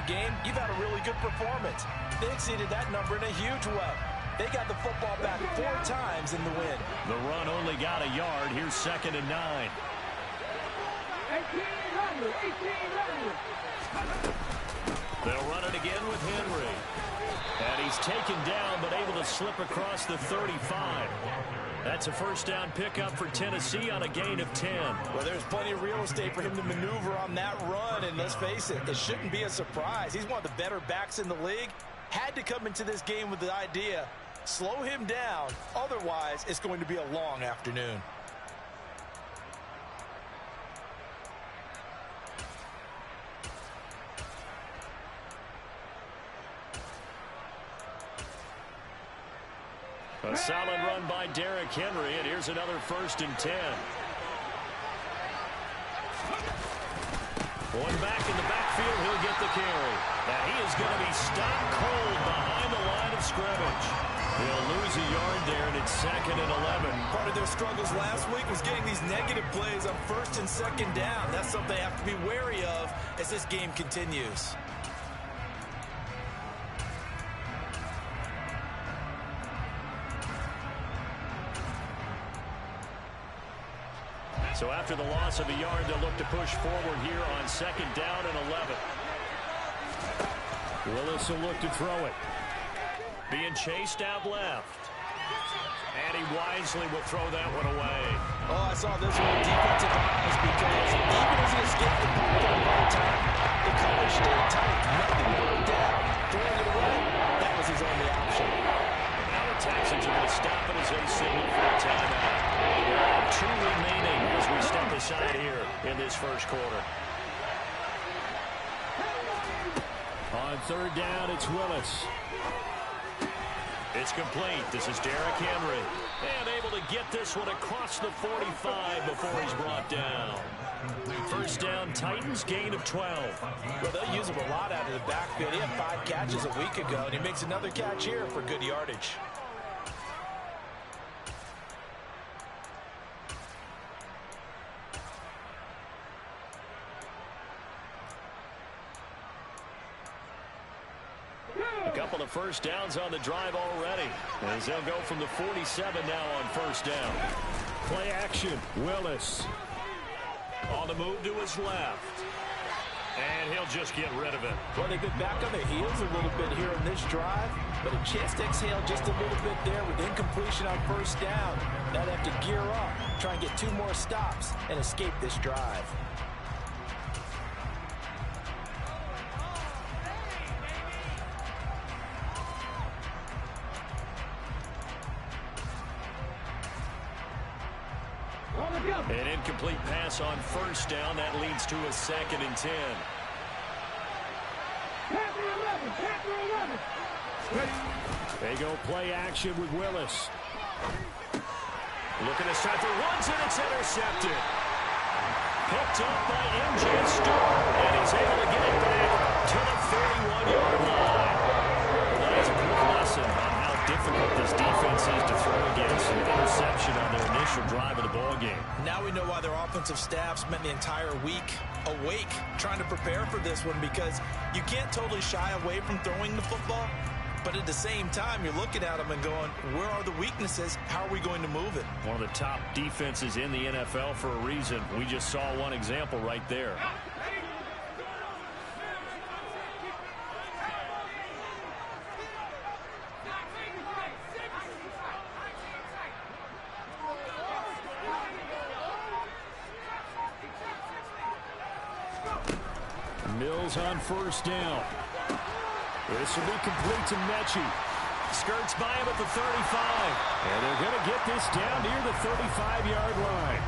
game, you've had a really good performance. They exceeded that number in a huge way. They got the football back 4 times in the win. The run only got a yard. Here's 2nd and 9. They'll run it again with Henry. And he's taken down, but able to slip across the 35. That's a first down pickup for Tennessee on a gain of 10. Well, there's plenty of real estate for him to maneuver on that run, and let's face it, it shouldn't be a surprise. He's one of the better backs in the league. Had to come into this game with the idea, slow him down, otherwise it's going to be a long afternoon. A solid run by Derrick Henry, and here's another 1st and 10. One back in the backfield, he'll get the carry. Now he is going to be stopped cold behind the line of scrimmage. He'll lose a yard there, and it's 2nd and 11. Part of their struggles last week was getting these negative plays on 1st and 2nd down. That's something they have to be wary of as this game continues. So after the loss of a yard, they'll look to push forward here on 2nd down and 11. Willis will look to throw it. Being chased out left. And he wisely will throw that one away. Oh, I saw this one with defensive eyes because even as he escaped the punt for the right time, the coverage stayed tight. Nothing broke down. Throwing it away, that was his only option. Now the Texans are going to stop it as they signal for a timeout. 2 remaining as we step aside here in this first quarter. On 3rd down, it's Willis. It's complete. This is Derrick Henry. And able to get this one across the 45 before he's brought down. First down, Titans, gain of 12. Well, they'll use him a lot out of the backfield. He had 5 catches a week ago, and he makes another catch here for good yardage. A couple of first downs on the drive already, as they'll go from the 47 now on 1st down. Play action, Willis. On the move to his left. And he'll just get rid of it. Well, they've been back on their heels a little bit here in this drive, but a chance to exhale just a little bit there with incompletion on 1st down. Now they have to gear up, try and get 2 more stops, and escape this drive. An incomplete pass on 1st down. That leads to a 2nd and 10. They go play action with Willis. Looking to start the runs, and it's intercepted. Picked up by M.J. Stewart, and he's able to get it back to the 31-yard line. Well, that's a quick lesson on how difficult this defense is to throw against. An interception on their initial drive of the ballgame. Now we know why their offensive staff spent the entire week awake trying to prepare for this one, because you can't totally shy away from throwing the football, but at the same time you're looking at them and going, where are the weaknesses? How are we going to move it? One of the top defenses in the NFL for a reason. We just saw one example right there. Mills on 1st down. This will be complete to Mechie. Skirts by him at the 35. And they're going to get this down near the 35-yard line.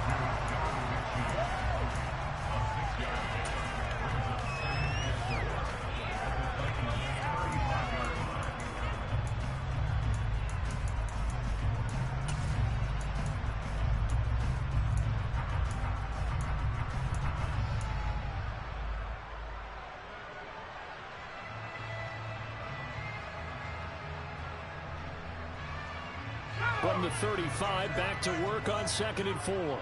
From the 35, back to work on 2nd and 4.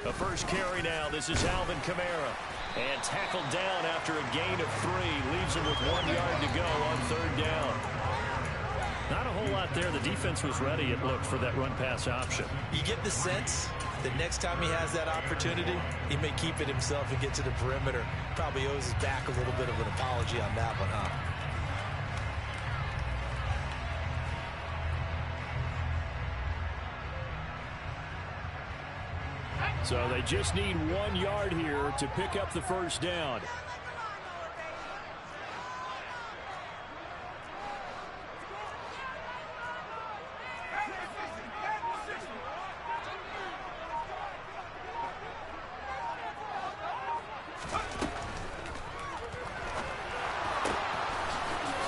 A first carry now. This is Alvin Kamara. And tackled down after a gain of 3. Leaves him with 1 yard to go on 3rd down. Not a whole lot there. The defense was ready, it looked, for that run-pass option. You get the sense that next time he has that opportunity, he may keep it himself and get to the perimeter. Probably owes his back a little bit of an apology on that one, huh? So they just need 1 yard here to pick up the first down.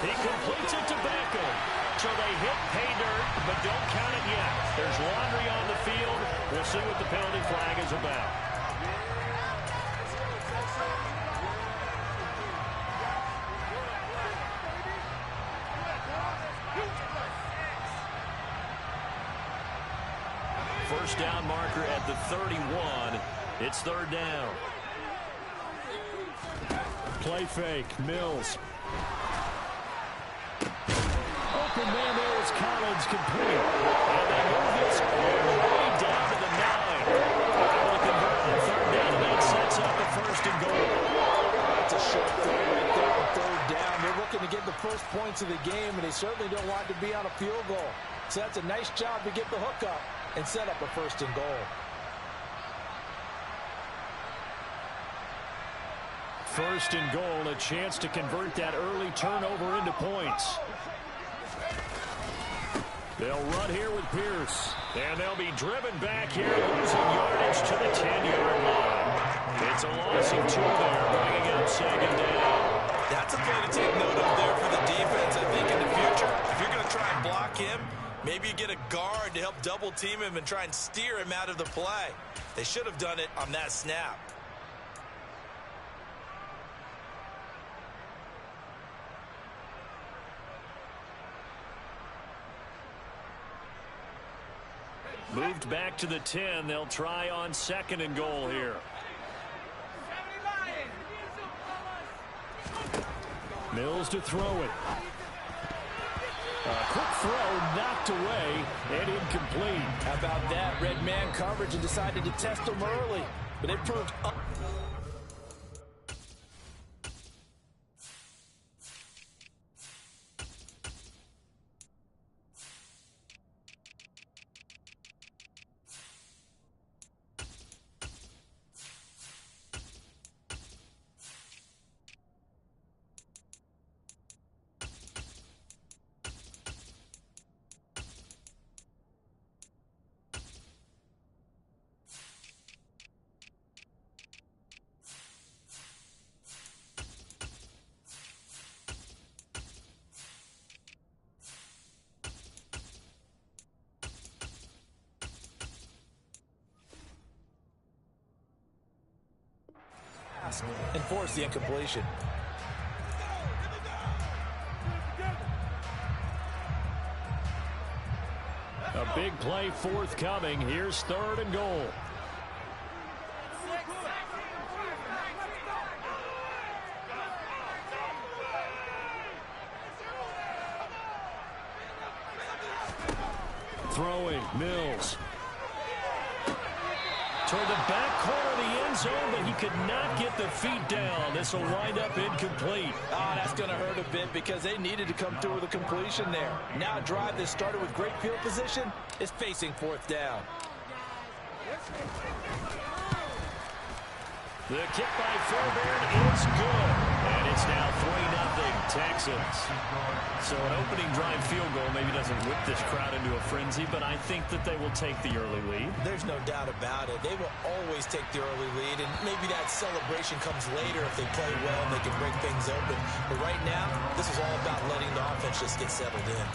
He completes it to Beckham. So they hit pay dirt, but don't count it yet. There's laundry on the field. We'll see what the penalty flag is about. First down marker at the 31. It's 3rd down. Play fake. Mills. Open man there is Collins, complete. And they move this way down to the 9. They're able to convert on 3rd down, and that sets up the 1st and goal. That's a short throw right there on 3rd down. They're looking to get the first points of the game, and they certainly don't want to be on a field goal. So that's a nice job to get the hook up and set up a 1st and goal. First and goal, a chance to convert that early turnover into points. They'll run here with Pierce. And they'll be driven back here, losing yardage to the 10-yard line. It's a loss of 2 there, bringing up 2nd down. That's a play to take note of there for the defense. I think in the future, if you're going to try and block him, maybe you get a guard to help double team him and try and steer him out of the play. They should have done it on that snap. Moved back to the 10. They'll try on 2nd and goal here. Mills to throw it. A quick throw knocked away and incomplete. How about that? Red man coverage and decided to test him early. But it proved up. And force the incompletion. A big play forthcoming. Here's 3rd and goal. Throwing, Mills. Toward the back corner of the end zone, but he could not get the feet down. This will wind up incomplete. Oh, that's going to hurt a bit because they needed to come through with a completion there. Now a drive that started with great field position is facing 4th down. The kick by Fairbairn is good. And it's now 3-0 Texans. So an opening drive field goal maybe doesn't whip this crowd into a frenzy, but I think that they will take the early lead. There's no doubt about it. They will always take the early lead, and maybe that celebration comes later if they play well and they can break things open. But right now, this is all about letting the offense just get settled in.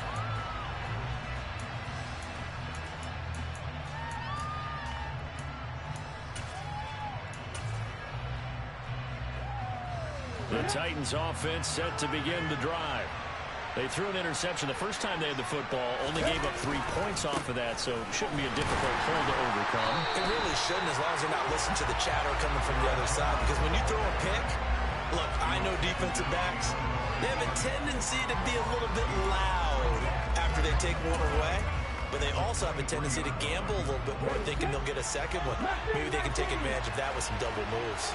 The Titans offense set to begin the drive. They threw an interception the first time they had the football, only gave up 3 points off of that, so it shouldn't be a difficult hole to overcome. It really shouldn't, as long as they're not listening to the chatter coming from the other side, because when you throw a pick, look, I know defensive backs, they have a tendency to be a little bit loud after they take one away, but they also have a tendency to gamble a little bit more, thinking they'll get a second one. Maybe they can take advantage of that with some double moves.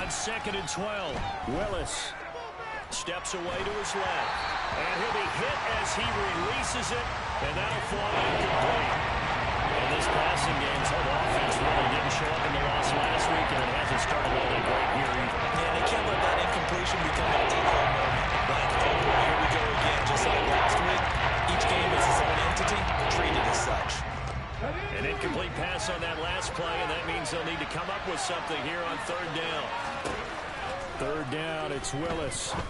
On 2nd and 12, Willis steps away to his left. And he'll be hit as he releases it, and that'll fall incomplete. And this passing game's whole offense really didn't show up in the loss last week, and it hasn't started all that great here either. Yeah, they can't let that incompletion become a decoy moment. Like, oh, here we go again, just like last week. Each game is its own entity, treated as such. An incomplete pass on that last play, and that means they'll need to come up with something here on 3rd down. 3rd down, it's Willis. And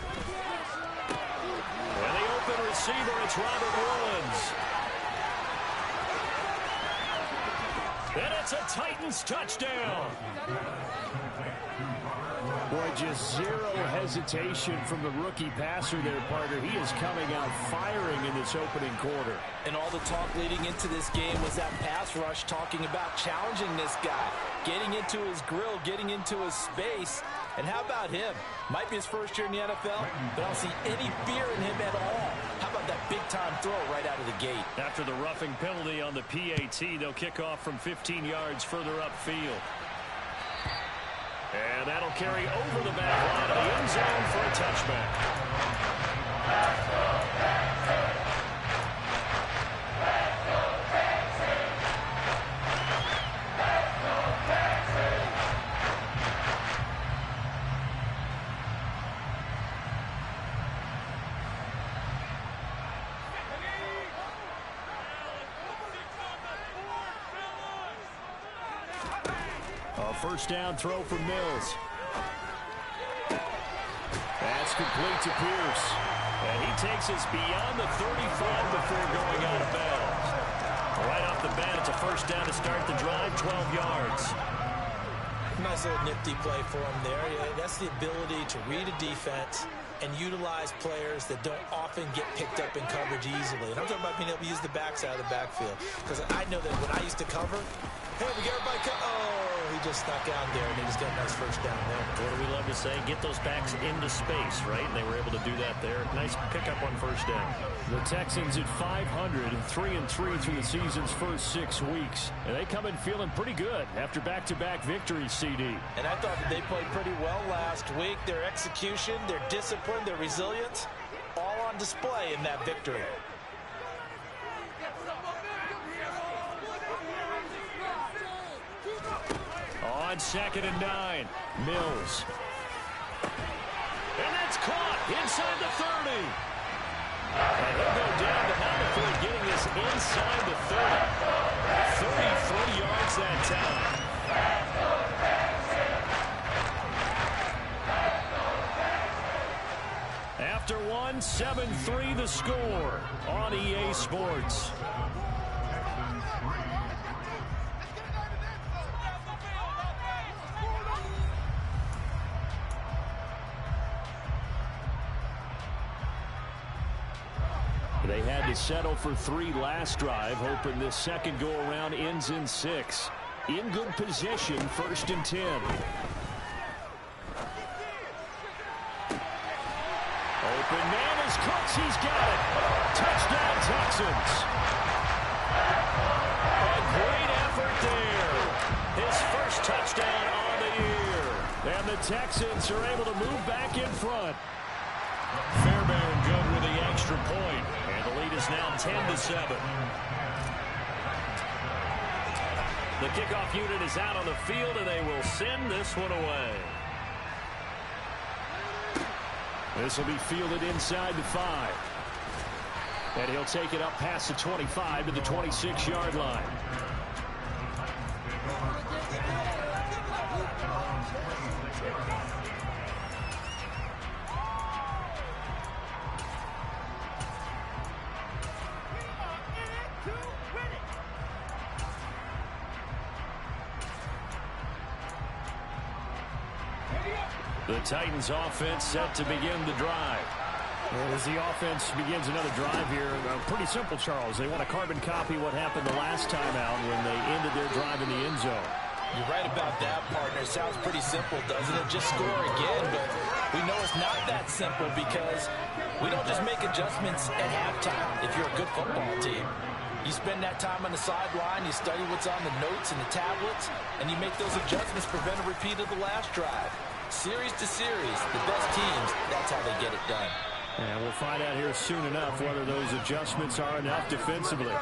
the open receiver, it's Robert Woods. And it's a Titans touchdown. Boy, just zero hesitation from the rookie passer there, partner. He is coming out firing in this opening quarter. And all the talk leading into this game was that pass rush talking about challenging this guy, getting into his grill, getting into his space. And how about him? Might be his first year in the NFL, but I don't see any fear in him at all. How about that big-time throw right out of the gate? After the roughing penalty on the PAT, they'll kick off from 15 yards further upfield. And that'll carry over the back line of the end zone for a touchback. First down throw for Mills. That's complete to Pierce. And he takes us beyond the 35 before going out of bounds. Right off the bat, it's a first down to start the drive, 12 yards. Nice little nifty play for him there. Yeah, that's the ability to read a defense and utilize players that don't often get picked up in coverage easily. And I'm talking about being able to use the backside of the backfield. Because I know that when I used to cover, hey, we get everybody he just snuck out there, and he just got a nice first down there. What do we love to say? Get those backs into space, right? And they were able to do that there. Nice pickup on first down. The Texans at 500, 3-3 through the season's first 6 weeks. And they come in feeling pretty good after back-to-back victories, CD. And I thought that they played pretty well last week. Their execution, their discipline, their resilience, all on display in that victory. On 2nd and 9, Mills. And that's caught inside the 30. And he'll go down, but not before getting this inside the 30. 33 yards that time. After one, 7-3 the score on EA Sports. They had to settle for 3 last drive, hoping this second go-around ends in 6. In good position, 1st and 10. Open man is Cooks. He's got it. Touchdown, Texans. A great effort there. His first touchdown on the year. And the Texans are able to move back in front. Fairbairn good with the extra point. And the lead is now 10-7. The kickoff unit is out on the field, and they will send this one away. This will be fielded inside the 5. And he'll take it up past the 25 to the 26-yard line. The Titans offense set to begin the drive. Well, as the offense begins another drive here, pretty simple, Charles. They want to carbon copy what happened the last time out when they ended their drive in the end zone. You're right about that, partner. It sounds pretty simple, doesn't it? Just score again, but we know it's not that simple because we don't just make adjustments at halftime if you're a good football team. You spend that time on the sideline, you study what's on the notes and the tablets, and you make those adjustments, prevent a repeat of the last drive. Series to series, the best teams, that's how they get it done. And we'll find out here soon enough whether those adjustments are enough defensively.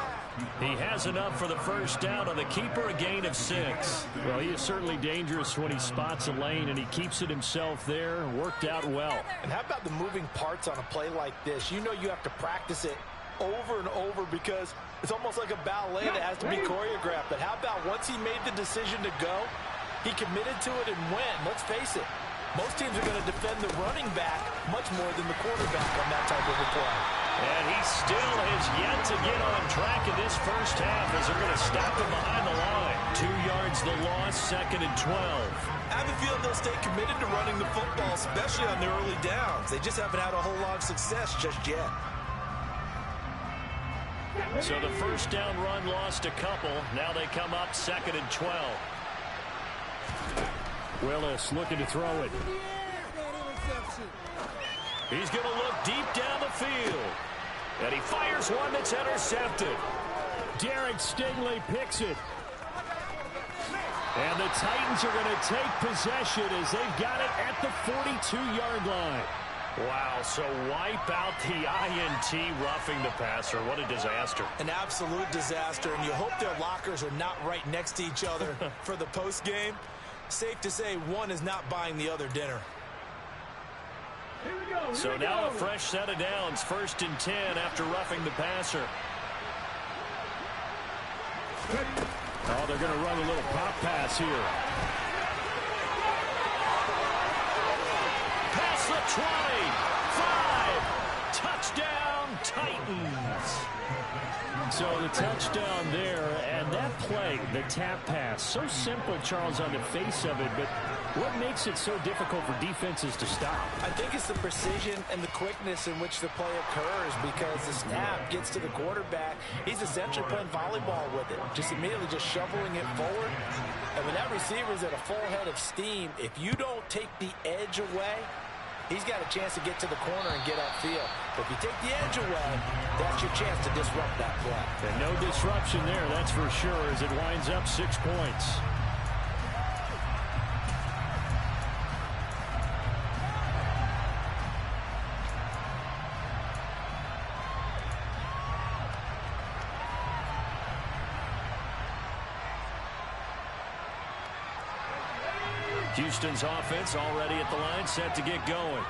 He has enough for the first down on the keeper, a gain of 6. Well, he is certainly dangerous when he spots a lane, and he keeps it himself there. Worked out well. And how about the moving parts on a play like this? You know you have to practice it over and over because it's almost like a ballet that has to be choreographed. But how about once he made the decision to go, he committed to it and went. Let's face it, most teams are going to defend the running back much more than the quarterback on that type of a play. And he still has yet to get on track in this first half as they're going to stop him behind the line. 2 yards the loss, 2nd and 12. I have a feeling they'll stay committed to running the football, especially on the early downs. They just haven't had a whole lot of success just yet. So the first down run lost a couple. Now they come up 2nd and 12. Willis looking to throw it. He's going to look deep down the field. And he fires one that's intercepted. Derek Stingley picks it. And the Titans are going to take possession as they've got it at the 42-yard line. Wow, so wipe out the INT roughing the passer. What a disaster. An absolute disaster, and you hope their lockers are not right next to each other for the postgame. Safe to say one is not buying the other dinner. So now a fresh set of downs, 1st and 10 after roughing the passer. Oh, they're going to run a little pop pass here. Past the 20, 5, touchdown Titans. So the touchdown there, and that play, the tap pass, so simple, Charles, on the face of it, but what makes it so difficult for defenses to stop? I think it's the precision and the quickness in which the play occurs because the snap gets to the quarterback. He's essentially playing volleyball with it, just immediately just shoveling it forward. And when that receiver's at a full head of steam, if you don't take the edge away, he's got a chance to get to the corner and get upfield. But if you take the edge away, that's your chance to disrupt that play. And no disruption there, that's for sure, as it winds up 6 points. Houston's offense already at the line, set to get going.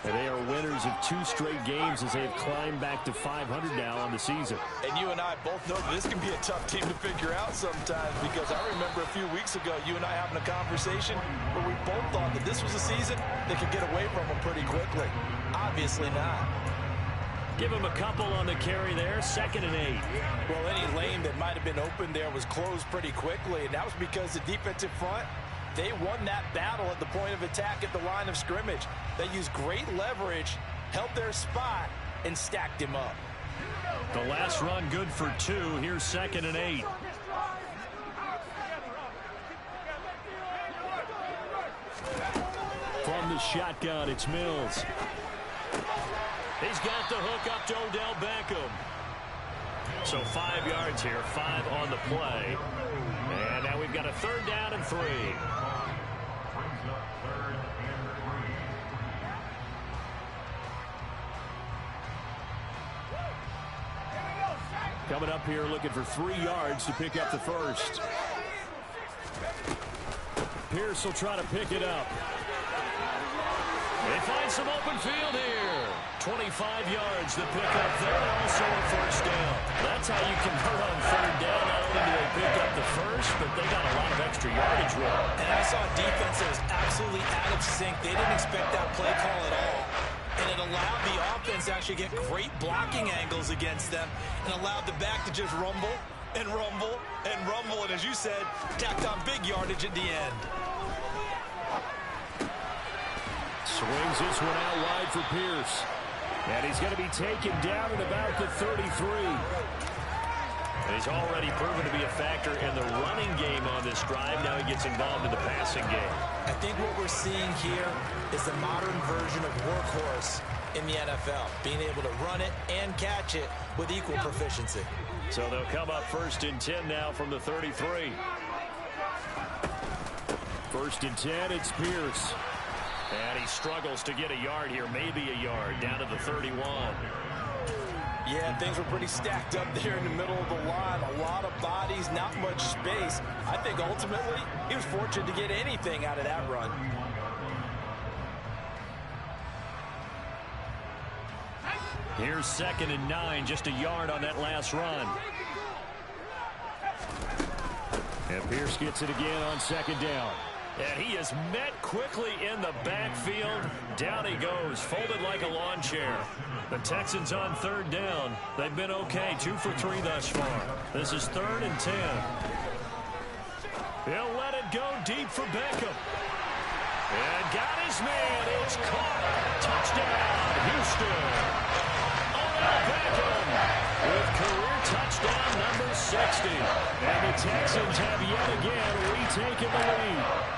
And they are winners of 2 straight games as they've climbed back to 500 now on the season. And you and I both know this can be a tough team to figure out sometimes because I remember a few weeks ago you and I having a conversation where we both thought that this was a season that could get away from them pretty quickly. Obviously not. Give him a couple on the carry there, 2nd and 8. Well, any lane that might have been open there was closed pretty quickly, and that was because the defensive front, they won that battle at the point of attack at the line of scrimmage. They used great leverage, held their spot, and stacked him up. The last run good for 2. Here's 2nd and 8. From the shotgun, it's Mills. He's got the hook up to Odell Beckham. So 5 yards here, 5 on the play. And now we've got a 3rd down and 3. Coming up here looking for 3 yards to pick up the first. Pierce will try to pick it up. They find some open field here. 25 yards to pick up there, and also a first down. That's how you convert on 3rd down. Not only do they pick up the first, but they got a lot of extra yardage with it. And I saw a defense that was absolutely out of sync. They didn't expect that play call at all. And it allowed the offense to actually get great blocking angles against them and allowed the back to just rumble and rumble and rumble. And as you said, tacked on big yardage at the end. Swings this one out wide for Pierce. And he's going to be taken down at about the 33. And he's already proven to be a factor in the running game on this drive. Now he gets involved in the passing game. I think what we're seeing here is the modern version of workhorse in the NFL, being able to run it and catch it with equal proficiency. So they'll come up 1st and 10 now from the 33. 1st and 10, it's Pierce. And he struggles to get a yard here, maybe a yard, down to the 31. Yeah, things were pretty stacked up there in the middle of the line. A lot of bodies, not much space. I think ultimately he was fortunate to get anything out of that run. Here's 2nd and 9, just a yard on that last run. And Pierce gets it again on 2nd down. And he is met quickly in the backfield. Down he goes, folded like a lawn chair. The Texans on 3rd down. They've been okay, 2 for 3 thus far. This is 3rd and 10. He'll let it go deep for Beckham. And got his man. It's caught. Touchdown, Houston. Beckham with career touchdown number 60. And the Texans have yet again retaken the lead.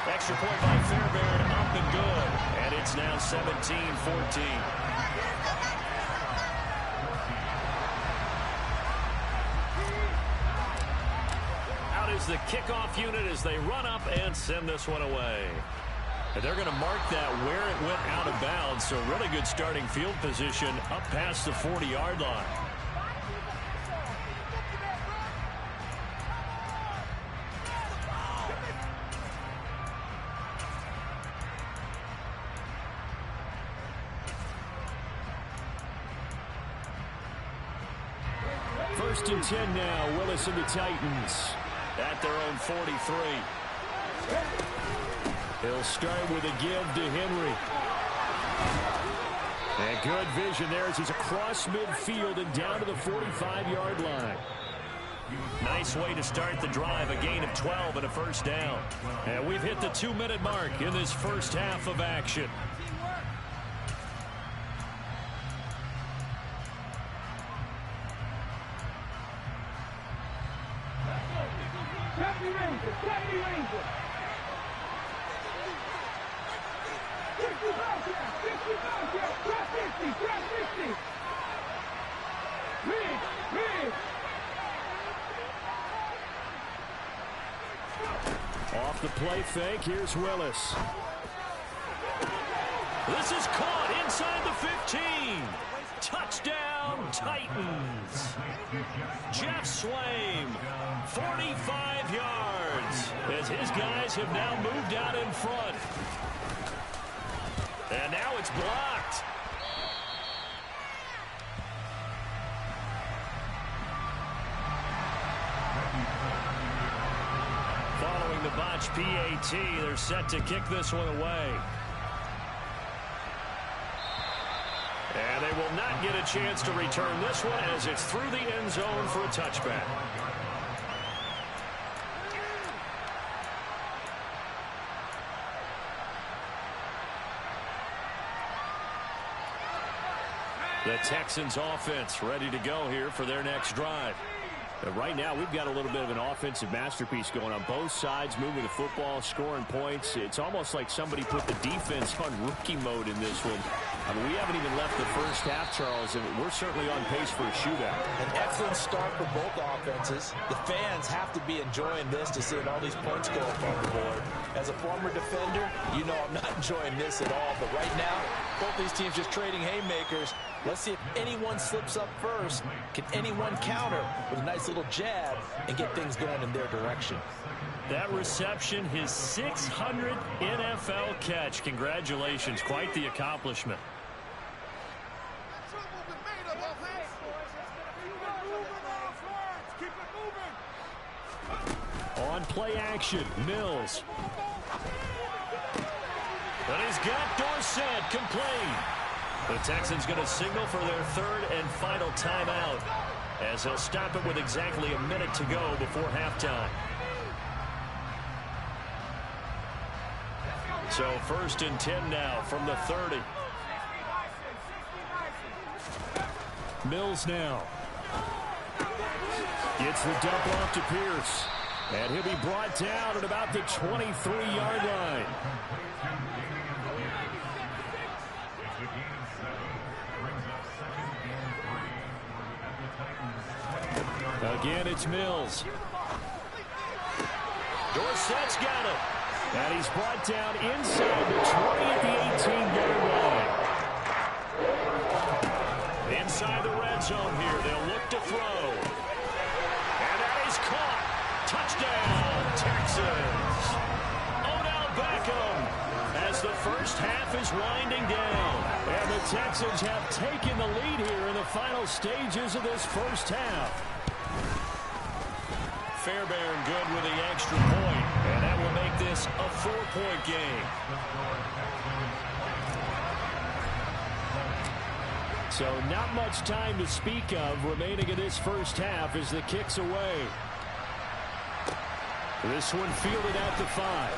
Extra point by Fairbairn, up and good. And it's now 17-14. Out is the kickoff unit as they run up and send this one away. And they're going to mark that where it went out of bounds, so really good starting field position up past the 40-yard line. First and 10 now, Willis and the Titans. At their own 43. He'll start with a give to Henry. And good vision there as he's across midfield and down to the 45-yard line. Nice way to start the drive, a gain of 12 and a 1st down. And we've hit the 2-minute mark in this first half of action. Off the play fake, here's Willis. This is caught inside the 15. Touchdown, Titans. Jeff Swaim, 45 yards, as his guys have now moved out in front. And now it's blocked. Following the botch PAT, they're set to kick this one away. And they will not get a chance to return this one as it's through the end zone for a touchback. The Texans offense ready to go here for their next drive. Right now, we've got a little bit of an offensive masterpiece going on both sides, moving the football, scoring points. It's almost like somebody put the defense on rookie mode in this one. I mean, we haven't even left the first half, Charles, and we're certainly on pace for a shootout. An excellent start for both offenses. The fans have to be enjoying this to see all these points go up on the board. As a former defender, you know I'm not enjoying this at all. But right now, both these teams just trading haymakers. Let's see if anyone slips up first. Can anyone counter with a nice little jab and get things going in their direction? That reception, his 600th NFL catch. Congratulations. Quite the accomplishment. On play action, Mills. But he's got Dorsett complete. The Texans going to signal for their 3rd and final timeout as he'll stop it with exactly a minute to go before halftime. So 1st and 10 now from the 30. Mills now. Gets the dump off to Pierce. And he'll be brought down at about the 23-yard line. Again, it's Mills. Dorsett's got him. And he's brought down inside the 20 at the 18-yard line. Inside the red zone here. They'll look to throw. And that is caught. Touchdown, Texans. Odell Beckham as the first half is winding down. And the Texans have taken the lead here in the final stages of this first half. Fairbairn good with the extra point, and that will make this a 4-point game. So not much time to speak of remaining in this first half as the kick's away. This one fielded out to 5.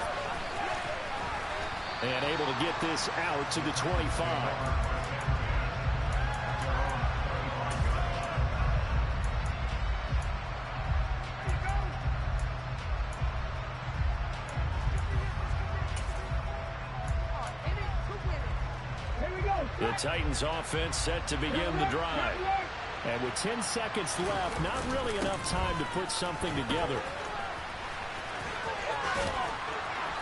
And able to get this out to the 25. The Titans offense set to begin the drive. And with 10 seconds left, not really enough time to put something together.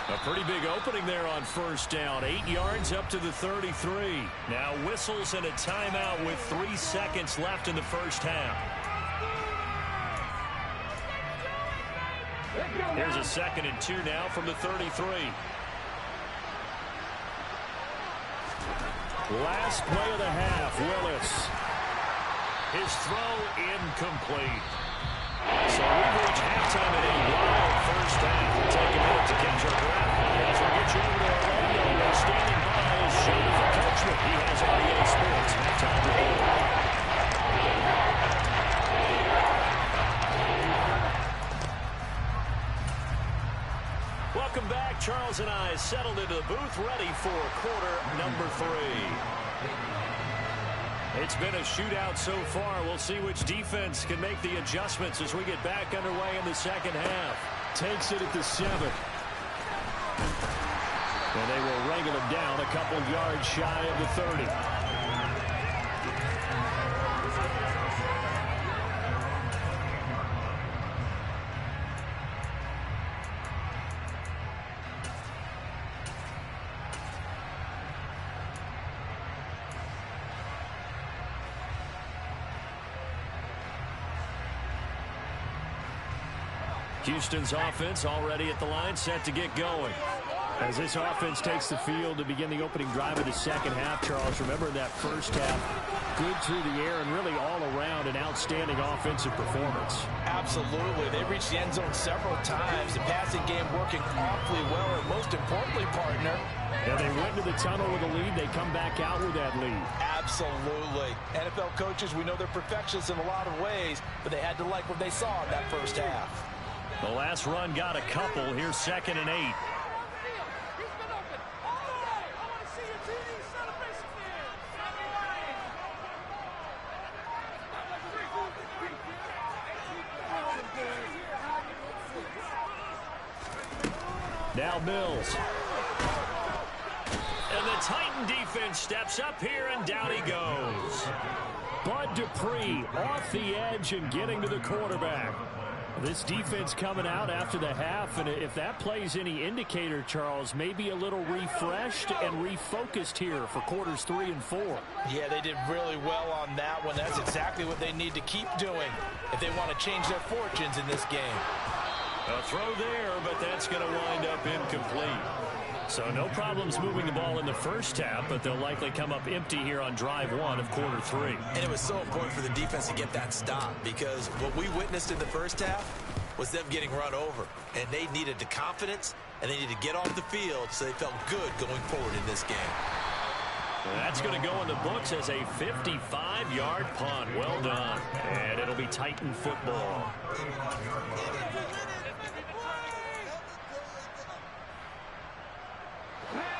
A pretty big opening there on first down. 8 yards up to the 33. Now whistles and a timeout with 3 seconds left in the first half. Here's a 2nd and 2 now from the 33. Last play of the half, Willis. His throw incomplete. So we reach halftime at a wild first half. We'll take a minute to catch our breath. As we get you over to Orlando, we're standing by is Shane Coachman. He has REA Sports halftime report. Welcome back. Charles and I settled into the booth, ready for quarter number 3. It's been a shootout so far. We'll see which defense can make the adjustments as we get back underway in the second half. Takes it at the 7. And they will wrangle him down a couple yards shy of the 30. Houston's offense already at the line, set to get going. As this offense takes the field to begin the opening drive of the second half, Charles, remember that first half, good through the air and really all around an outstanding offensive performance. Absolutely. They reached the end zone several times. The passing game working awfully well, and most importantly, partner, yeah, they went into the tunnel with a lead. They come back out with that lead. Absolutely. NFL coaches, we know they're perfectionists in a lot of ways, but they had to like what they saw in that first half. The last run got a couple. Here's 2nd and 8. Now Mills. And the Titan defense steps up here, and down he goes. Bud Dupree off the edge and getting to the quarterback. This defense coming out after the half, and if that plays any indicator, Charles, maybe a little refreshed and refocused here for quarters 3 and 4. Yeah, they did really well on that one. That's exactly what they need to keep doing if they want to change their fortunes in this game. A throw there, but that's going to wind up incomplete. So no problems moving the ball in the first half, but they'll likely come up empty here on drive 1 of quarter 3. And it was so important for the defense to get that stop, because what we witnessed in the first half was them getting run over. And they needed the confidence, and they needed to get off the field so they felt good going forward in this game. That's going to go in the books as a 55-yard punt. Well done. And it'll be Titan football.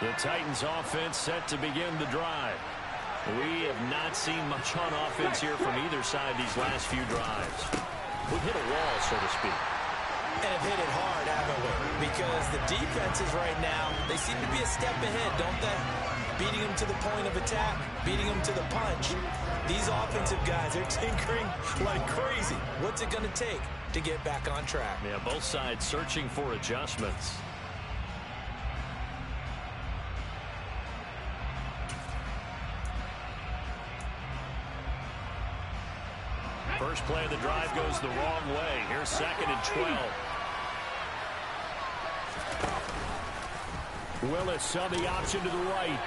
The Titans offense set to begin the drive. We have not seen much on offense here from either side these last few drives. We've hit a wall, so to speak. And have hit it hard, haven't we? Because the defenses right now, they seem to be a step ahead, don't they? Beating them to the point of attack, beating them to the punch. These offensive guys, they're tinkering like crazy. What's it going to take to get back on track? Yeah, both sides searching for adjustments. First play of the drive goes the wrong way. Here's 2nd and 12. Willis on the option to the right.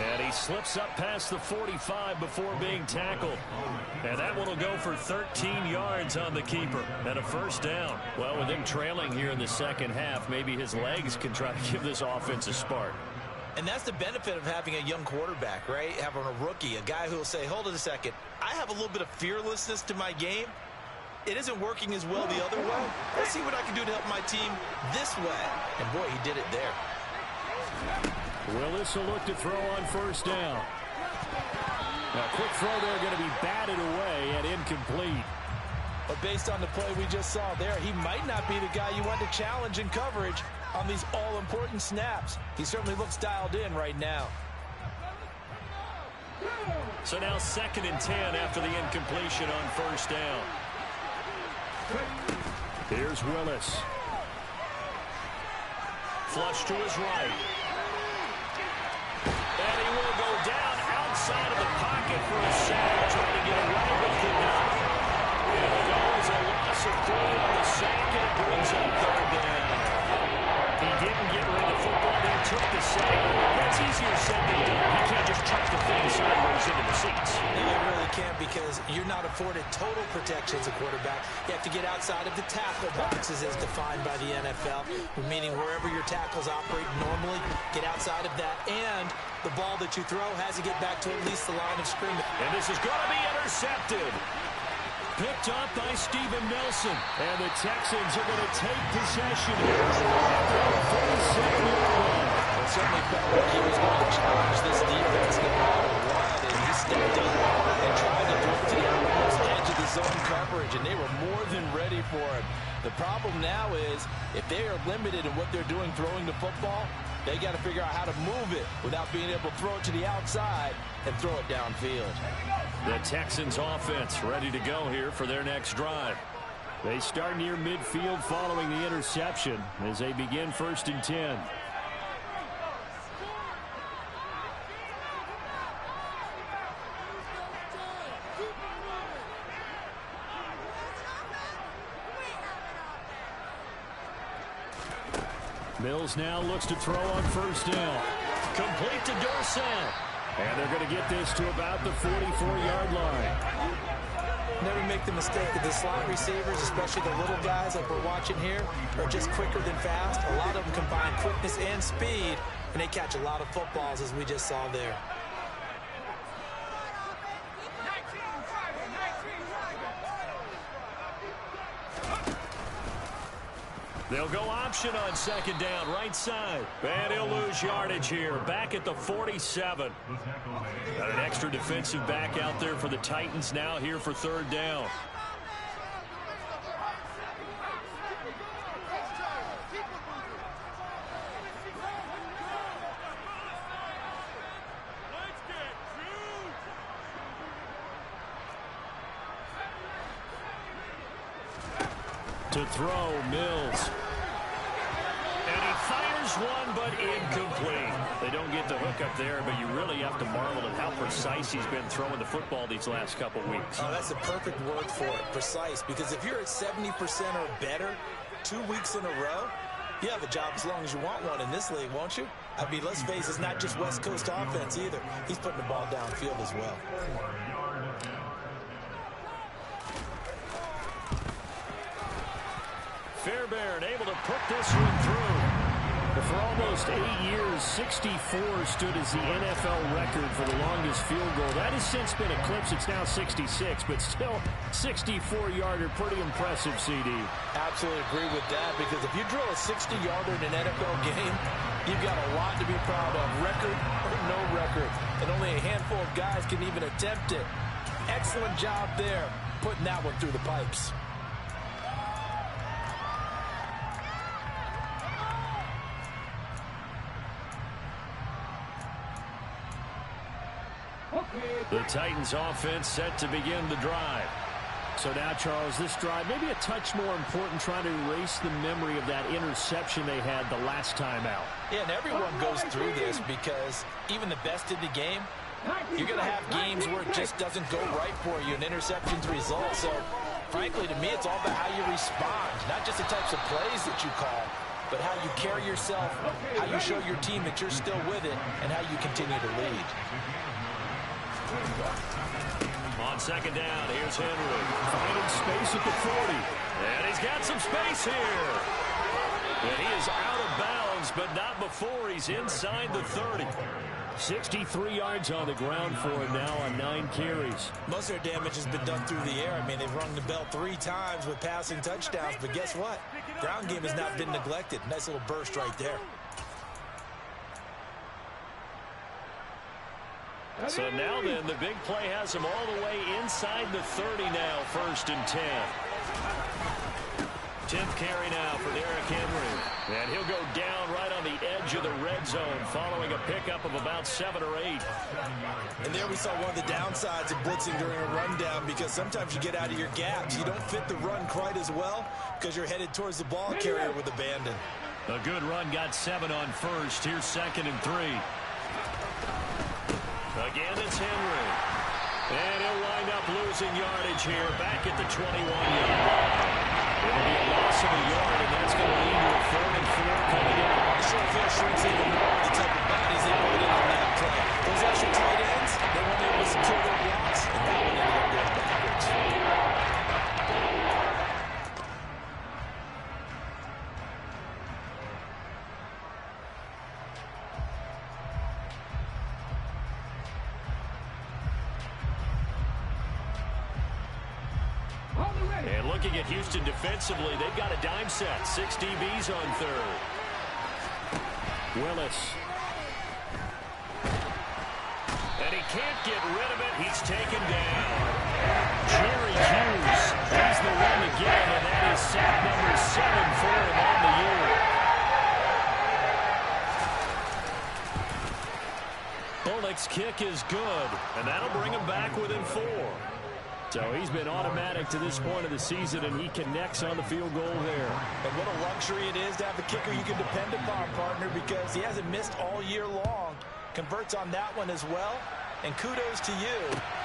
And he slips up past the 45 before being tackled. And that one will go for 13 yards on the keeper and a first down. Well, with him trailing here in the second half, maybe his legs can try to give this offense a spark. And that's the benefit of having a young quarterback, right? Having a rookie, a guy who will say, hold it a second, I have a little bit of fearlessness to my game. It isn't working as well the other way. Let's see what I can do to help my team this way. And boy, he did it there. Willis will look to throw on first down. A quick throw there, going to be batted away and incomplete. But based on the play we just saw there, he might not be the guy you want to challenge in coverage on these all-important snaps. He certainly looks dialed in right now. So now 2nd and 10 after the incompletion on first down. Here's Willis. Flush to his right. And he will go down outside of the pocket for a sack. Trying to get away with it now. And it goes a loss of 3 on the sack, and it brings up 3rd down. He didn't get rid of the football. They took the sack. That's easier said than done. You can't just chuck the thing sideways into the seats. No, you really can't, because you're not afforded total protection as a quarterback. You have to get outside of the tackle boxes as defined by the NFL, meaning wherever your tackles operate normally, get outside of that, and the ball that you throw has to get back to at least the line of scrimmage. And this is going to be intercepted. Picked up by Steven Nelson. And the Texans are going to take possession here. It certainly felt like he was going to challenge this defense no matter what, and he stepped up and tried to throw to the outermost edge of the zone coverage, and they were more than ready for him. The problem now is, if they are limited in what they're doing throwing the football, they got to figure out how to move it without being able to throw it to the outside and throw it downfield. The Texans offense ready to go here for their next drive. They start near midfield following the interception as they begin 1st and 10. Mills now looks to throw on first down. Complete to Dorsett. And they're going to get this to about the 44-yard line. Never make the mistake that the slot receivers, especially the little guys like we're watching here, are just quicker than fast. A lot of them combine quickness and speed, and they catch a lot of footballs, as we just saw there. They'll go option on 2nd down, right side. And he'll lose yardage here, back at the 47. Got an extra defensive back out there for the Titans now here for 3rd down. To throw, Mills. And he fires one, but incomplete. They don't get the hook up there, but you really have to marvel at how precise he's been throwing the football these last couple weeks. Oh, that's the perfect word for it, precise. Because if you're at 70% or better 2 weeks in a row, you have a job as long as you want one in this league, won't you? I mean, let's face it, it's not just West Coast offense either. He's putting the ball downfield as well. Fairbairn able to put this one through. For almost 8 years, 64 stood as the NFL record for the longest field goal. That has since been eclipsed. It's now 66, but still 64-yarder. Pretty impressive, CD. Absolutely agree with that, because if you drill a 60-yarder in an NFL game, you've got a lot to be proud of, record or no record. And only a handful of guys can even attempt it. Excellent job there, putting that one through the pipes. The Titans offense set to begin the drive. So now, Charles, this drive maybe a touch more important, trying to erase the memory of that interception they had the last time out. Yeah, and everyone goes through this, because even the best in the game, you're going to have games where it just doesn't go right for you, and interceptions result. So, frankly, to me, it's all about how you respond, not just the types of plays that you call, but how you carry yourself, how you show your team that you're still with it, and how you continue to lead. On second down, here's Henry. Finding space at the 40. And he's got some space here. And he is out of bounds, but not before he's inside the 30. 63 yards on the ground for him now on 9 carries. Most of their damage has been done through the air. I mean, they've rung the bell 3 times with passing touchdowns, but guess what? Ground game has not been neglected. Nice little burst right there. So now then, the big play has him all the way inside the 30 now, 1st and 10. 10th carry now for Derrick Henry. And he'll go down right on the edge of the red zone following a pickup of about 7 or 8. And there we saw one of the downsides of blitzing during a rundown, because sometimes you get out of your gaps. You don't fit the run quite as well because you're headed towards the ball carrier with abandon. A good run got 7 on 1st. Here's 2nd and 3. Again, it's Henry. And he'll wind up losing yardage here back at the 21-yard line. It'll be a loss of a yard, and that's going to lead to a 3rd and 4 coming in. The short field shrinks even more with the type of bodies they put in on that play. Those extra tight ends, they weren't able to secure their blocks, and that one ended up going backwards. And looking at Houston defensively, they've got a dime set. 6 DBs on 3rd. Willis. And he can't get rid of it. He's taken down. Jerry Hughes. He's the one to get him, and that is sack number 7 for him on the year. Bullock's kick is good, and that'll bring him back within 4. So he's been automatic to this point of the season, and he connects on the field goal there. And what a luxury it is to have a kicker you can depend upon, partner, because he hasn't missed all year long. Converts on that one as well. And kudos to you.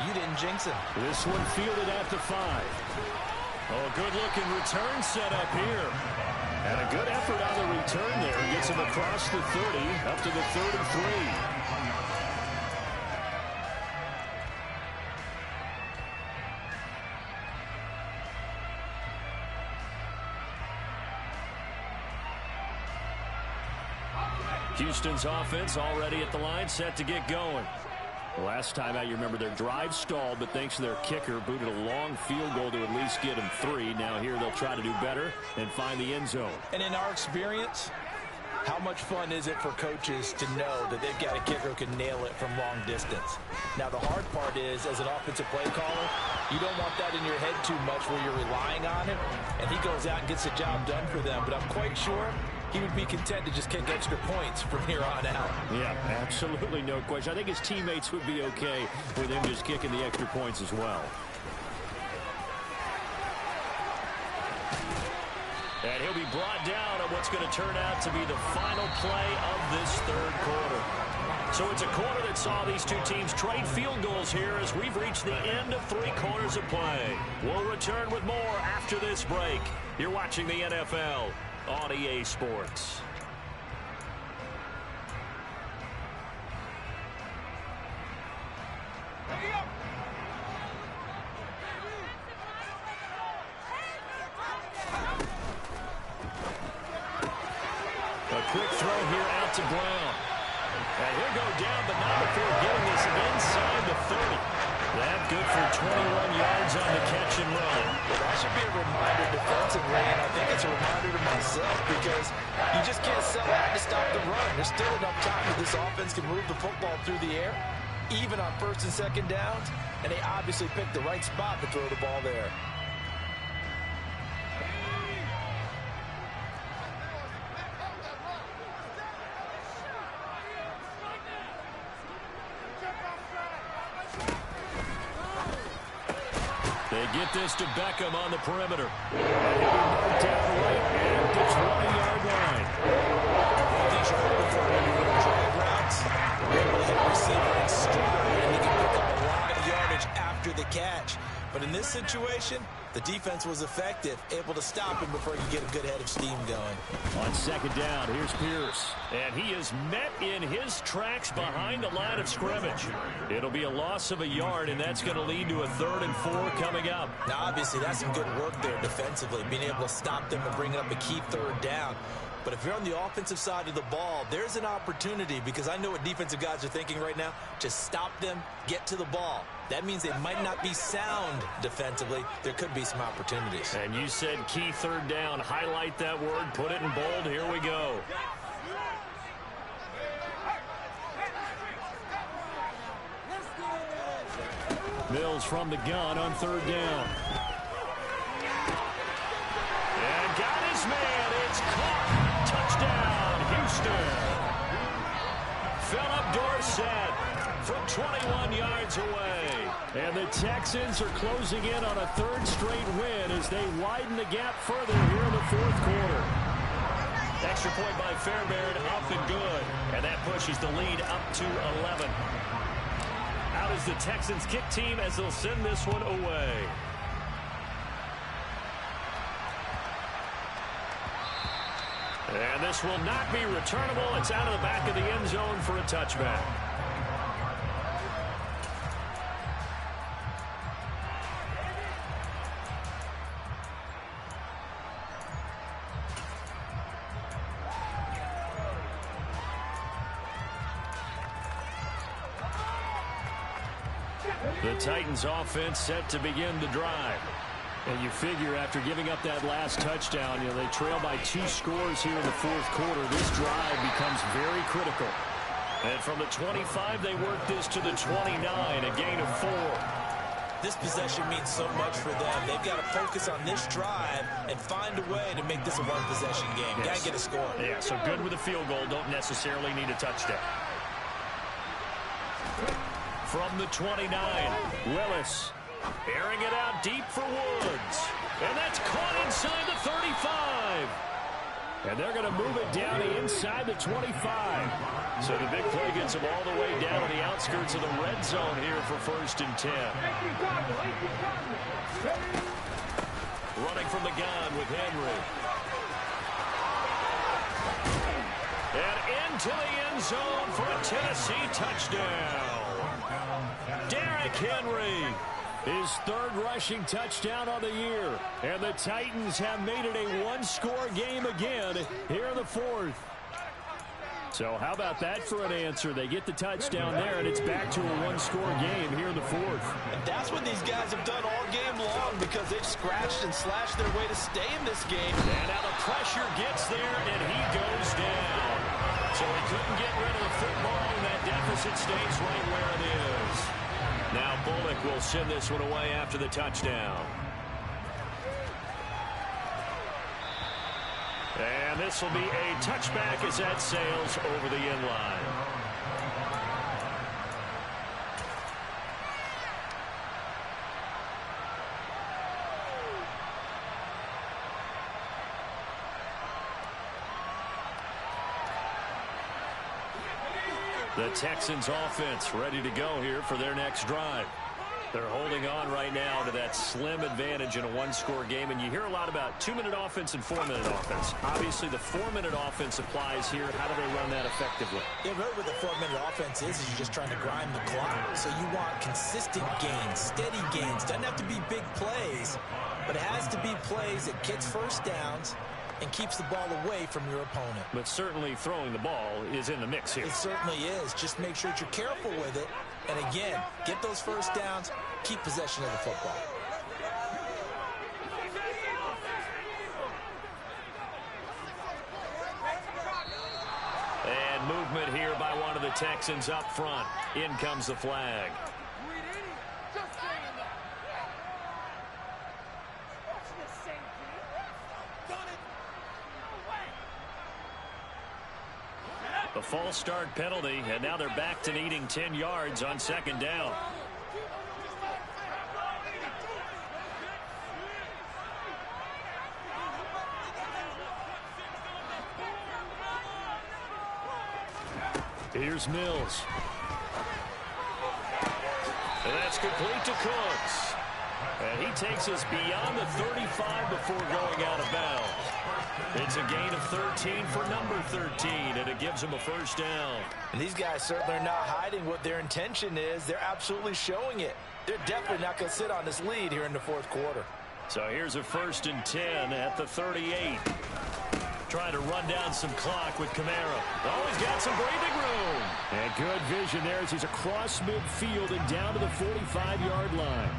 You didn't jinx him. This one fielded at the 5. Oh, good-looking return set up here. And a good effort on the return there. Gets him across the 30, up to the 33. Houston's offense already at the line, set to get going. Last time out, you remember their drive stalled, but thanks to their kicker, booted a long field goal to at least get them 3. Now here they'll try to do better and find the end zone. And in our experience, how much fun is it for coaches to know that they've got a kicker who can nail it from long distance? Now, the hard part is, as an offensive play caller, you don't want that in your head too much where you're relying on him, and he goes out and gets the job done for them. But I'm quite sure he would be content to just kick extra points from here on out. Yeah, absolutely no question. I think his teammates would be okay with him just kicking the extra points as well. And he'll be brought down on what's going to turn out to be the final play of this 3rd quarter. So it's a quarter that saw these two teams trade field goals here as we've reached the end of 3 quarters of play. We'll return with more after this break. You're watching the NFL on EA Sports. A quick throw to Brown. And he'll go down, but not before getting this inside the 30. That good for 21 yards on the catch and run. Well, that should be a reminder defensively, and I think it's a reminder to myself because you just can't sell out to stop the run. There's still enough time that this offense can move the football through the air, even on first and second downs, and they obviously picked the right spot to throw the ball there. They get this to Beckham on the perimeter. And he'll be marked down right at the 20-yard line. These are open for drag routes. They're able to hit the receiver in stride, and they can pick up a lot of yardage after the catch. But in this situation, the defense was effective, able to stop him before he could get a good head of steam going. On second down, here's Pierce. And he is met in his tracks behind the line of scrimmage. It'll be a loss of a yard, and that's going to lead to a 3rd and 4 coming up. Now, obviously, that's some good work there defensively, being able to stop them and bringing up a key 3rd down. But if you're on the offensive side of the ball, there's an opportunity, because I know what defensive guys are thinking right now. Just stop them, get to the ball. That means they might not be sound defensively. There could be some opportunities. And you said key 3rd down. Highlight that word. Put it in bold. Here we go. Mills from the gun on 3rd down. And got his man. It's caught. Touchdown, Houston. Philip Dorsett from 21 yards away. And the Texans are closing in on a 3rd straight win as they widen the gap further here in the 4th quarter. Extra point by Fairbairn, up and good. And that pushes the lead up to 11. Out is the Texans kick team as they'll send this one away. And this will not be returnable. It's out of the back of the end zone for a touchback. The Titans offense set to begin the drive. And you figure after giving up that last touchdown, they trail by 2 scores here in the 4th quarter. This drive becomes very critical. And from the 25, they work this to the 29, a gain of 4. This possession means so much for them. They've got to focus on this drive and find a way to make this a one-possession game. Yes. Got to get a score. Yeah, so good with a field goal. Don't necessarily need a touchdown. From the 29, Willis airing it out deep for Woods. And that's caught inside the 35. And they're going to move it down inside the 25. So the big play gets them all the way down on the outskirts of the red zone here for 1st and 10. Running from the gun with Henry. And into the end zone for a Tennessee touchdown. Derrick Henry, his 3rd rushing touchdown on the year. And the Titans have made it a 1-score game again here in the 4th. So how about that for an answer? They get the touchdown there, and it's back to a 1-score game here in the 4th. And that's what these guys have done all game long, because they've scratched and slashed their way to stay in this game. And now the pressure gets there, and he goes down. So he couldn't get rid of the football, and that deficit stays right where it is. Now Bullock will send this one away after the touchdown. And this will be a touchback as that sails over the end line. The Texans offense ready to go here for their next drive. They're holding on right now to that slim advantage in a 1-score game. And you hear a lot about 2-minute offense and 4-minute offense. Obviously, the 4-minute offense applies here. How do they run that effectively? Yeah, really what the 4-minute offense is you're just trying to grind the clock. So you want consistent gains, steady gains. Doesn't have to be big plays, but it has to be plays that gets first downs and keeps the ball away from your opponent. But certainly throwing the ball is in the mix here. It certainly is. Just make sure that you're careful with it. And again, get those first downs, keep possession of the football. And movement here by one of the Texans up front. In comes the flag. A false start penalty, and now they're back to needing 10 yards on second down. Here's Mills. And that's complete to Cooks. And he takes us beyond the 35 before going out of bounds. It's a gain of 13 for number 13, and it gives him a first down. And these guys certainly are not hiding what their intention is. They're absolutely showing it. They're definitely not going to sit on this lead here in the fourth quarter. So here's a 1st and 10 at the 38. Trying to run down some clock with Kamara. Oh, he's got some breathing room. And good vision there as he's across midfield and down to the 45-yard line.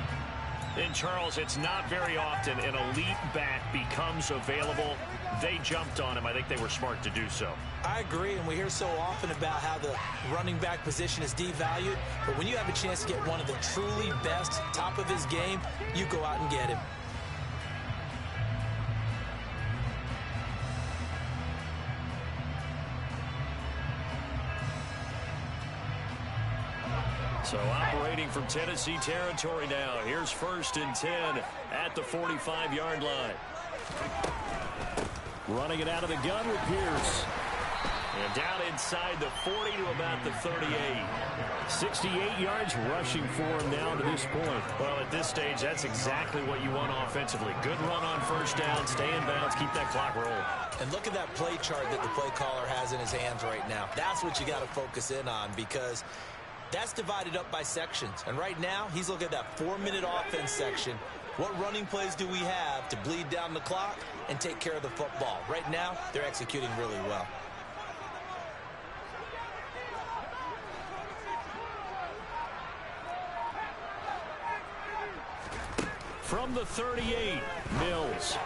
And, Charles, it's not very often an elite back becomes available. They jumped on him. I think they were smart to do so. I agree, and we hear so often about how the running back position is devalued. But when you have a chance to get one of the truly best, top of his game, you go out and get him. So operating from Tennessee territory now. Here's 1st and 10 at the 45-yard line. Running it out of the gun with Pierce. And down inside the 40 to about the 38. 68 yards rushing for him now to this point. Well, at this stage, that's exactly what you want offensively. Good run on first down, stay in bounds, keep that clock rolling. And look at that play chart that the play caller has in his hands right now. That's what you got to focus in on, because that's divided up by sections. And right now, he's looking at that 4-minute offense section. What running plays do we have to bleed down the clock and take care of the football? Right now, they're executing really well. From the 38, Mills.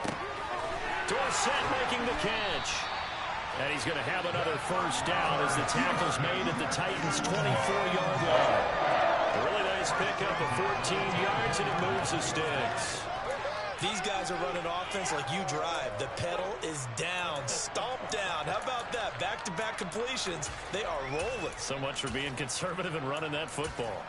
Dorsett making the catch. And he's going to have another first down as the tackle's made at the Titans' 24-yard line. A really nice pickup of 14 yards, and it moves the sticks. These guys are running offense like you drive. The pedal is down, stomped down. How about that? Back-to-back completions. They are rolling. So much for being conservative and running that football.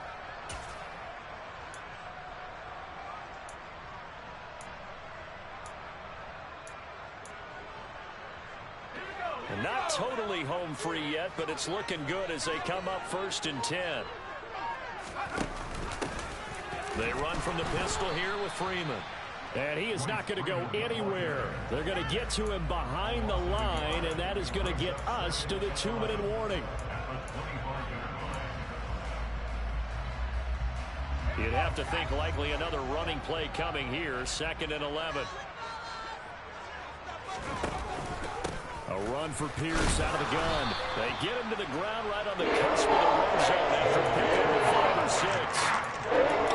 And not totally home free yet, but it's looking good as they come up 1st and 10. They run from the pistol here with Freeman. And he is not going to go anywhere. They're going to get to him behind the line, and that is going to get us to the 2-minute warning. You'd have to think likely another running play coming here, 2nd and 11. A run for Pierce out of the gun. They get him to the ground right on the cusp of the red zone after picking up 5 or 6.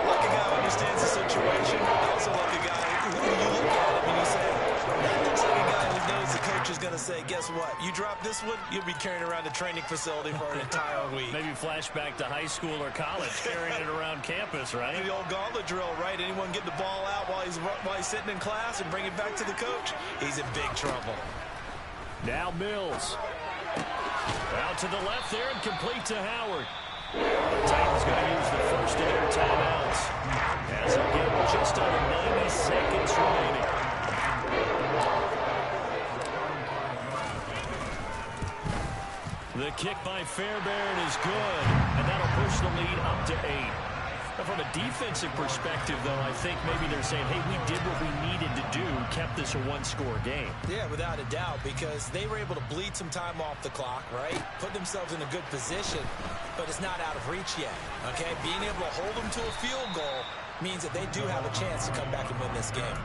Like a guy who understands the situation, but also like a guy who you look at him and you say, that looks like a guy who knows the coach is going to say, guess what? You drop this one, you'll be carrying around the training facility for an entire week. Maybe flashback to high school or college, carrying it around campus, right? The old gauntlet drill, right? Anyone get the ball out while he's sitting in class and bring it back to the coach? He's in big trouble. Now Mills. Out to the left there and complete to Howard. The Titans going to use the first of their timeouts as they get just under 90 seconds remaining. The kick by Fairbairn is good, and that'll push the lead up to 8. Now, from a defensive perspective, though, I think maybe they're saying, hey, we did what we needed to do, kept this a one-score game. Yeah, without a doubt, because they were able to bleed some time off the clock, right? Put themselves in a good position, but it's not out of reach yet, okay? Being able to hold them to a field goal means that they do have a chance to come back and win this game.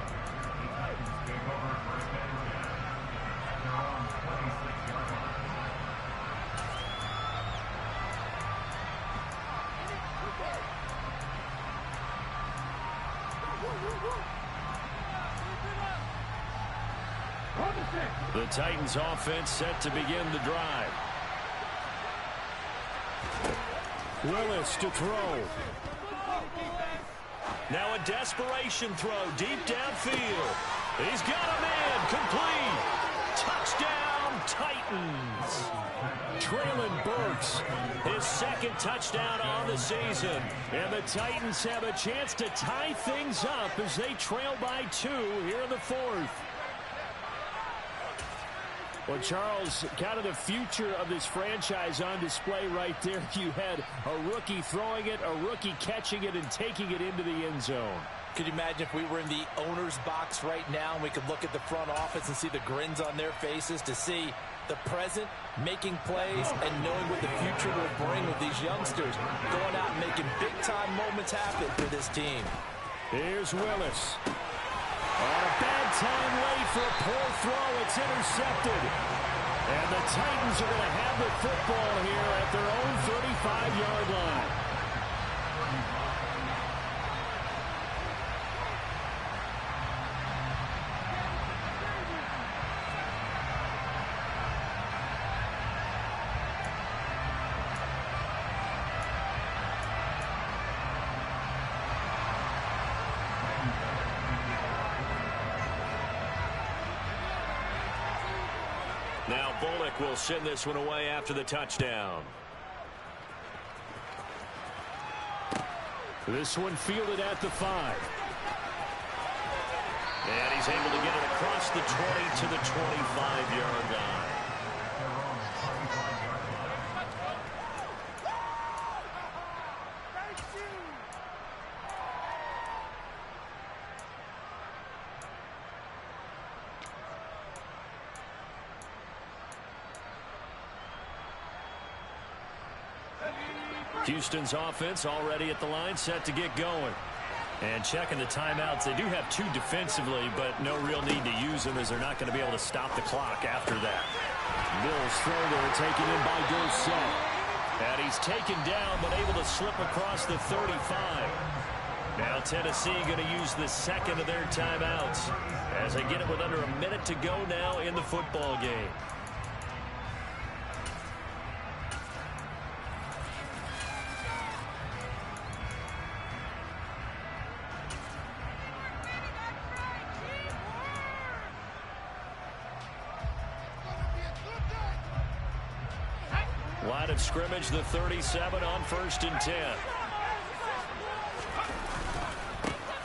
The Titans offense set to begin the drive. Willis to throw. Now a desperation throw deep downfield. He's got a man complete. Touchdown Titans. Traylon Burks, his second touchdown on the season. And the Titans have a chance to tie things up as they trail by 2 here in the 4th. Well, Charles, kind of the future of this franchise on display right there. You had a rookie throwing it, a rookie catching it, and taking it into the end zone. Could you imagine if we were in the owner's box right now and we could look at the front office and see the grins on their faces to see the present making plays and knowing what the future will bring with these youngsters going out and making big-time moments happen for this team. Here's Willis. On a bad time late for a poor throw. It's intercepted. And the Titans are going to have the football here at their own 35-yard line. Now Bullock will send this one away after the touchdown. This one fielded at the 5. And he's able to get it across the 20 to the 25-yard line. Houston's offense already at the line, set to get going. And checking the timeouts. They do have 2 defensively, but no real need to use them as they're not going to be able to stop the clock after that. Mills throw there, taken in by Dorsett. And he's taken down, but able to slip across the 35. Now Tennessee going to use the second of their timeouts as they get it with under a minute to go now in the football game. Line of scrimmage, the 37 on 1st and 10.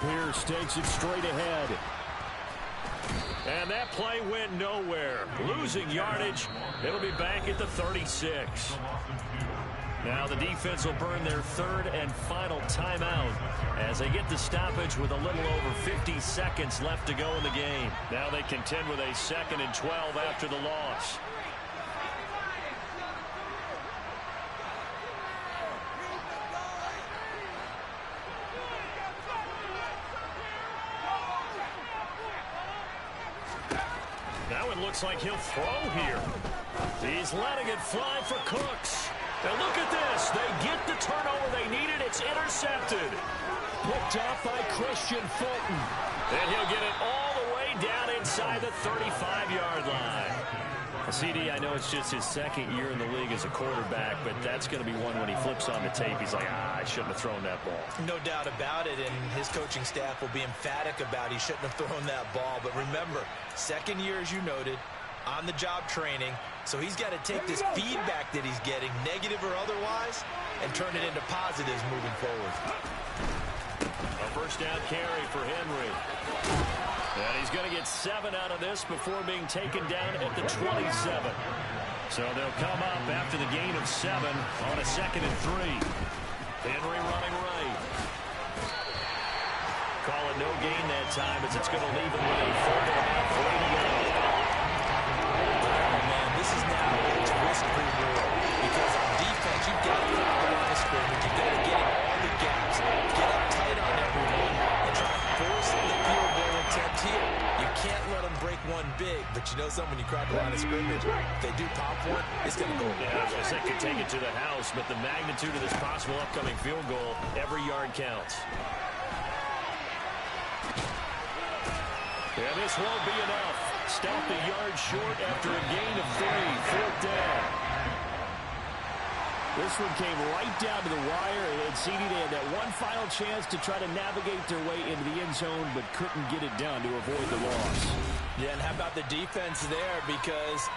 Pierce takes it straight ahead. And that play went nowhere. Losing yardage. It'll be back at the 36. Now the defense will burn their 3rd and final timeout as they get the stoppage with a little over 50 seconds left to go in the game. Now they contend with a 2nd and 12 after the loss. Now it looks like he'll throw here. He's letting it fly for Cooks. And look at this. They get the turnover they needed. It's intercepted. Picked off by Christian Fulton. And he'll get it all the way down inside the 35-yard line. CD, I know it's just his 2nd year in the league as a quarterback, but that's going to be one when he flips on the tape. He's like, I shouldn't have thrown that ball. No doubt about it, and his coaching staff will be emphatic about he shouldn't have thrown that ball. But remember, 2nd year, as you noted, on-the-job training, so he's got to take this feedback that he's getting, negative or otherwise, and turn it into positives moving forward. A 1st down carry for Henry. And he's going to get 7 out of this before being taken down at the 27. So they'll come up after the gain of 7 on a 2nd and 3. Henry running right. Call it no gain that time as it's going to leave him with a 4th and about 3 to go. Man, this is now its risk-free rule because on defense, you've got to follow the line of scrimmage. You've got to get in all the gaps, get up tight on everyone, and try to force the field goal attempt here. You can't let them break one big, but you know something, when you crack the line of scrimmage, if they do pop one, it's going to go. Yeah, as I said, could take it to the house, but the magnitude of this possible upcoming field goal, every yard counts. And this won't be enough. Stopped a yard short after a gain of 3. 4th down. This one came right down to the wire, and CD, they had that one final chance to try to navigate their way into the end zone, but couldn't get it done to avoid the loss. Yeah, and how about the defense there? Because